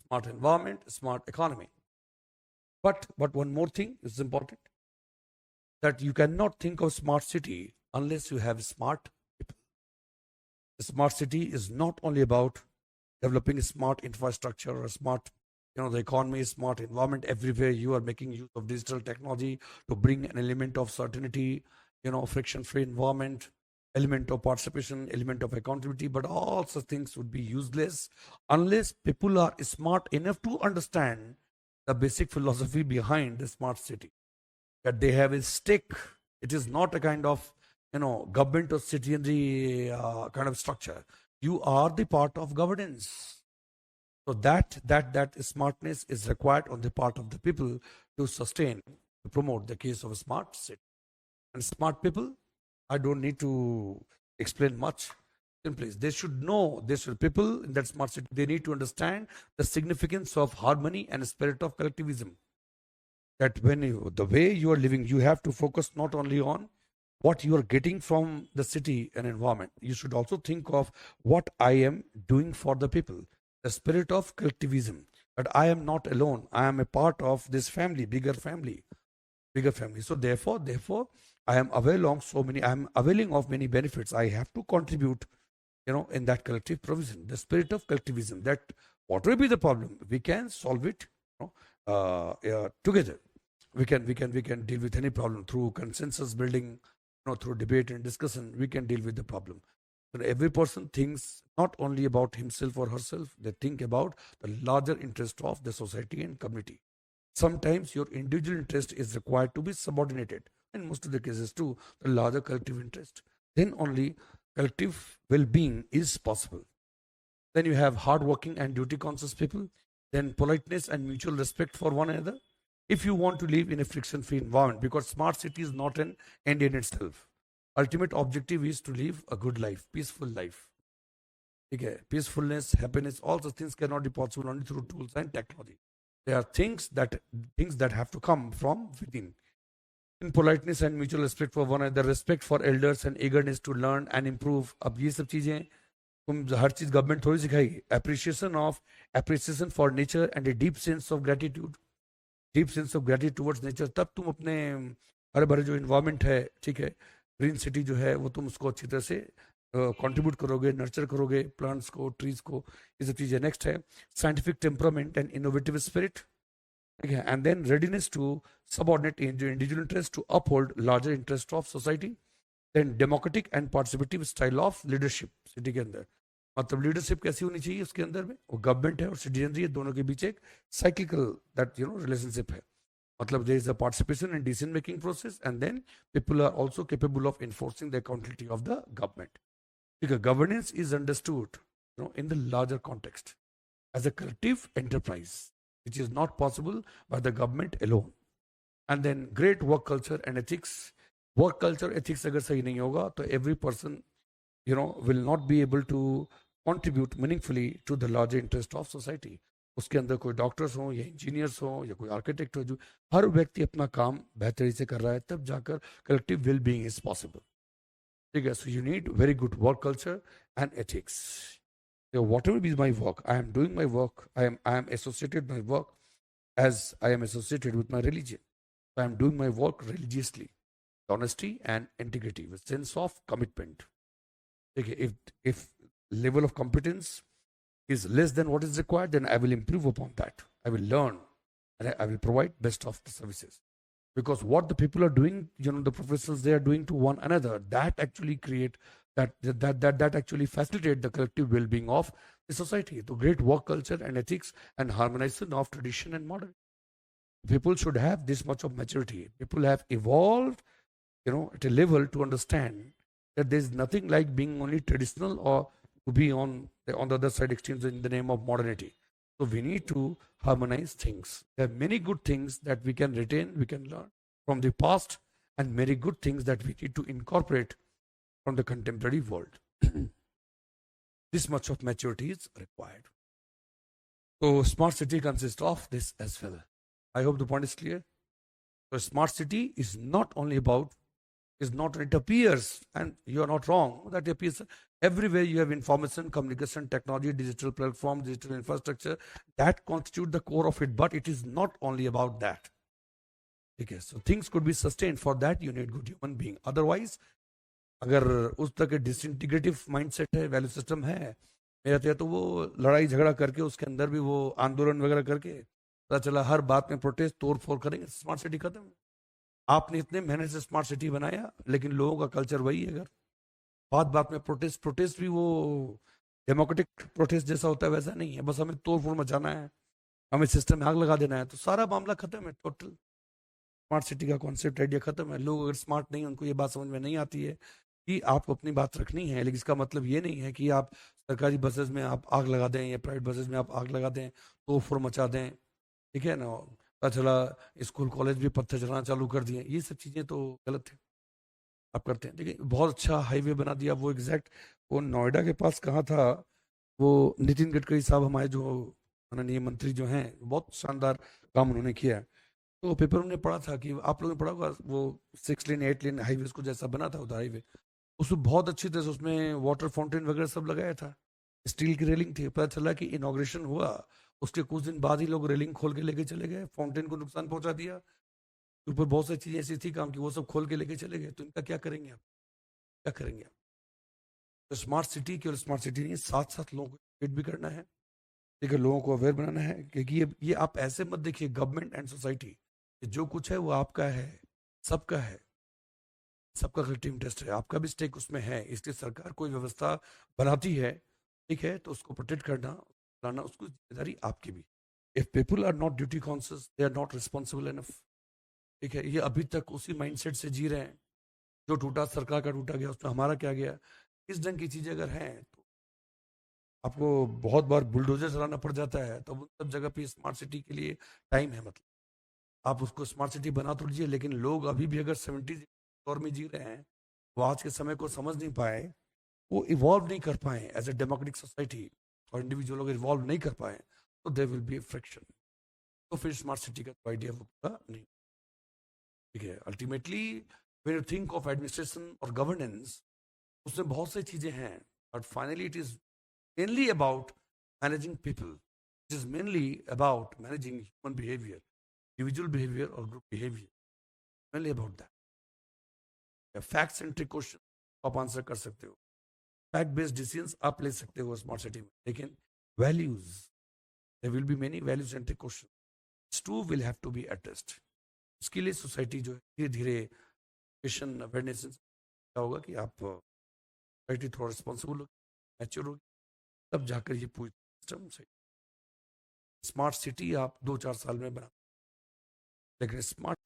smart environment, smart economy. But one more thing is important, that you cannot think of smart city unless you have smart people. A smart city is not only about developing a smart infrastructure or a smart, the economy, smart environment. Everywhere you are making use of digital technology to bring an element of certainty, friction free environment, element of participation, element of accountability. But all such things would be useless unless people are smart enough to understand the basic philosophy behind the smart city, that they have a stake. It is not a kind of, government or citizenry kind of structure. You are the part of governance. So that smartness is required on the part of the people to sustain, to promote the case of a smart city. And smart people, I don't need to explain much. Simply, they should know, they should, people in that smart city, they need to understand the significance of harmony and spirit of collectivism. That when you, the way you are living, you have to focus not only on what you are getting from the city and environment. You should also think of what I am doing for the people. The spirit of collectivism. That I am not alone. I am a part of this family, bigger family, bigger family. So therefore, I am I am availing of many benefits. I have to contribute, in that collective provision. The spirit of collectivism. That whatever be the problem, we can solve it, together. We can deal with any problem through consensus building, through debate and discussion. We can deal with the problem. So every person thinks not only about himself or herself, they think about the larger interest of the society and community. Sometimes your individual interest is required to be subordinated, in most of the cases to the larger collective interest. Then only collective well-being is possible. Then you have hardworking and duty-conscious people. Then politeness and mutual respect for one another. If you want to live in a friction-free environment, because smart city is not an end in itself. Ultimate objective is to live a good life, peaceful life. Okay, peacefulness, happiness, all those things cannot be possible only through tools and technology. They are things that have to come from within. In politeness and mutual respect for one another, respect for elders and eagerness to learn and improve. अब ये सब चीजें तुम हर चीज government थोड़ी सिखाएगी. Appreciation for nature and a deep sense of gratitude towards nature. तब तुम अपने हरे भरे जो इन्वायरमेंट है, ठीक है, ग्रीन सिटी जो है, वो तुम उसको अच्छी तरह से कंट्रीब्यूट करोगे, नर्चर करोगे प्लांट्स को, ट्रीज को, ये सब चीजें. नेक्स्ट है scientific temperament and innovative spirit. ठीक है, and then readiness to subordinate individual interest to uphold larger interest of society. Then democratic and participative style of leadership city के अंदर. मतलब लीडरशिप कैसी होनी चाहिए उसके अंदर में, वो गवर्नमेंट है और सिटीजनरी है, दोनों के बीच एक साइक्लिकल दैट रिलेशनशिप है. मतलब there is a participation in decision making process and then people are also capable of enforcing the accountability of the government. Because governance is understood, in the larger context as a collective enterprise, which is not possible by the government alone. And then great work culture and ethics. Work culture, ethics अगर सही नहीं होगा तो every person, will not be able to contribute meaningfully to the larger interest of society. उसके अंदर कोई doctors हों या इंजीनियर्स हों या कोई आर्किटेक्ट हो, जो हर व्यक्ति अपना काम बेहतरी से कर रहा है, तब जाकर collective well being is possible. ठीक है, so you need very good work culture and ethics. So whatever is my work, I am doing my work. I am associated my work as I am associated with my religion. So I am doing my work religiously, honesty and integrity, with sense of commitment. Okay, if level of competence is less than what is required, then I will improve upon that. I will learn and I will provide best of the services. Because what the people are doing, the professionals, they are doing to one another, that actually create that actually facilitate the collective well-being of the society. So great work culture and ethics and harmonization of tradition and modern. People should have this much of maturity. People have evolved, at a level to understand that there is nothing like being only traditional or to be on the other side extremes in the name of modernity. So we need to harmonize things. There are many good things that we can retain, we can learn from the past, and many good things that we need to incorporate from the contemporary world. This much of maturity is required. So smart city consists of this as well. I hope the point is clear. So smart city is not only about, it appears, and you are not wrong, that appears Everywhere you have information, communication, technology, digital platform, digital infrastructure that constitute the core of it. But it is not only about that. Okay, so things could be sustained. For that, you need good human being. Otherwise, अगर उस तरह के डिसइंटीग्रेटिव mindset है, value system है मेरा तो वो लड़ाई झगड़ा करके उसके अंदर भी वो आंदोलन वगैरह करके पता चला हर बात में प्रोटेस्ट तोड़ फोड़ करेंगे, स्मार्ट सिटी खत्म। आपने इतने मेहनत से स्मार्ट सिटी बनाया, लेकिन लोगों का कल्चर वही है। अगर बात बात में प्रोटेस्ट, प्रोटेस्ट भी वो डेमोक्रेटिक प्रोटेस्ट जैसा होता है वैसा नहीं है, बस हमें तोड़ फोड़ मचाना है, हमें सिस्टम में आग लगा देना है, तो सारा मामला खत्म है। टोटल स्मार्ट सिटी का कॉन्सेप्ट आइडिया खत्म है। लोग अगर स्मार्ट नहीं, उनको ये बात समझ में नहीं आती है कि आपको अपनी बात रखनी है, लेकिन इसका मतलब ये नहीं है कि आप सरकारी बसेस में आप आग लगा दें या प्राइवेट बसेस में आप आग लगा दें, तो फोड़ मचा दें, ठीक है ना। पता चला स्कूल कॉलेज भी पत्थर चलाना चालू कर दिए, ये सब चीज़ें तो गलत है आप करते हैं। देखिए बहुत अच्छा हाईवे बना दिया, वो एग्जैक्ट वो नोएडा के पास कहाँ था, वो नितिन गडकरी साहब हमारे जो माननीय मंत्री जो हैं, बहुत शानदार काम उन्होंने किया है। तो पेपर में पढ़ा था कि आप लोगों ने पढ़ा होगा, वो 6 लेन 8 लेन हाईवे को जैसा बना था उधर हाईवे, उसमें बहुत अच्छी तरह से उसमें वाटर फाउंटेन वगैरह सब लगाया था, स्टील की रेलिंग थी। पता चला कि इनॉग्रेशन हुआ, उसके कुछ दिन बाद ही लोग रेलिंग खोल के लेके चले गए, फाउंटेन को नुकसान पहुंचा दिया। ऊपर बहुत सारी चीजें ऐसी थी काम की, वो सब खोल के लेके चले गए। तो इनका क्या करेंगे आप, क्या करेंगे आप? तो स्मार्ट सिटी केवल स्मार्ट सिटी नहीं, साथ साथ लोगों को एजुकेट भी करना है, ठीक है, लोगों को अवेयर बनाना है। क्योंकि ये आप ऐसे मत देखिए गवर्नमेंट एंड सोसाइटी, जो कुछ है वो आपका है, सबका है, सबका कलेक्टिव इंटरेस्ट है, आपका भी स्टेक उसमें है। इसलिए सरकार कोई व्यवस्था बनाती है, ठीक है, तो उसको प्रोटेक्ट करना, लाना, उसको जिम्मेदारी आपकी भी। If people are not duty conscious, they are not responsible enough, ठीक है। ये अभी तक उसी माइंडसेट से जी रहे हैं, जो टूटा सरकार का टूटा गया, उसमें हमारा क्या गया। इस ढंग की चीजें अगर हैं तो आपको बहुत बार बुलडोजर चलाना पड़ जाता है, तो उन सब जगह पे स्मार्ट सिटी के लिए टाइम है। मतलब आप उसको स्मार्ट सिटी बना तो लीजिए, लेकिन लोग अभी भी अगर 70s दौर में जी रहे हैं, वो आज के समय को समझ नहीं पाए, वो इवॉल्व नहीं कर पाए एज ए डेमोक्रेटिक सोसाइटी, और इंडिविजुअल लोग इवॉल्व नहीं कर पाए, तो देयर विल बी फ्रिक्शन। तो फिर स्मार्ट सिटी का आइडिया वो पूरा नहीं, ठीक है। Ultimately when you think of administration और गवर्नेंस, उसमें बहुत सारी चीजें हैं, but finally it is mainly about managing people, it is mainly about managing human behaviour, individual behaviour और group behaviour, mainly about that. Fact centric question आप answer कर सकते हो, फैक्ट बेस्ड डिसीजंस आप ले सकते हो स्मार्ट सिटी में, लेकिन values, there will be many value centric question, to will have to be addressed. इसके लिए सोसाइटी जो है धीरे धीरे एजुकेशन अवेयरनेस क्या होगा कि आप सोसाइटी थोड़ा रिस्पॉन्सिबल होगी, मैच्योर होगी, तब जाकर ये पूरी सिस्टम सही। स्मार्ट सिटी आप 2-4 साल में बना, लेकिन स्मार्ट